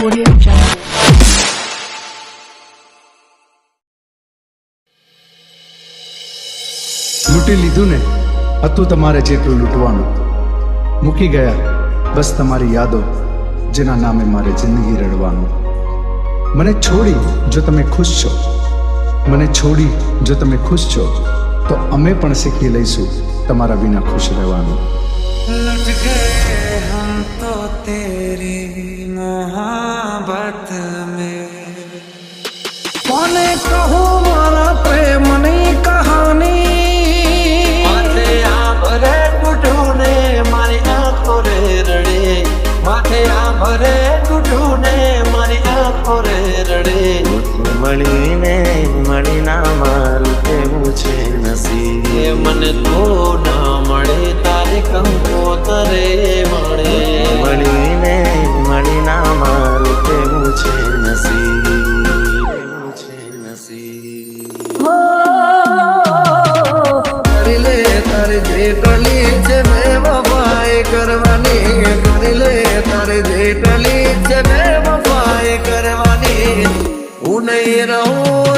Audio Jungle. લૂંટી લીધું ને હતું તમારે જેટલું લૂંટવાનું, મૂકી ગયા બસ તમારી યાદો, જેના નામે મારે જિંદગી રડવાનું. મને છોડી જો તમે ખુશ છો, મને છોડી જો તમે ખુશ છો, તો અમે પણ શીખી લઈશું તમારા વિના ખુશ રહેવાનું. लुट गए हम तो तेरी मोहब्बत में, कोने कहूँ मारा प्रेमनी कहानी, माथे आभरे टूटूने मारी आँखो रे रड़े, माथे आभरे टूटूने मारी आँखो रे रड़े. મળીને મળીના મારું કેવું છે નસીબ, એ મને તો ના મળે તારે કંકોતરે મળે. મળીને મળીના મારું કેવું છે નસીબ, કેવું છે નસીબ. કરી લે તારે જે ટલી છે મેં વફાઈ કરવાની, કરી લે તારે જે ટલી છે મેં વફાઈ કરવાની. હું નહીં રહું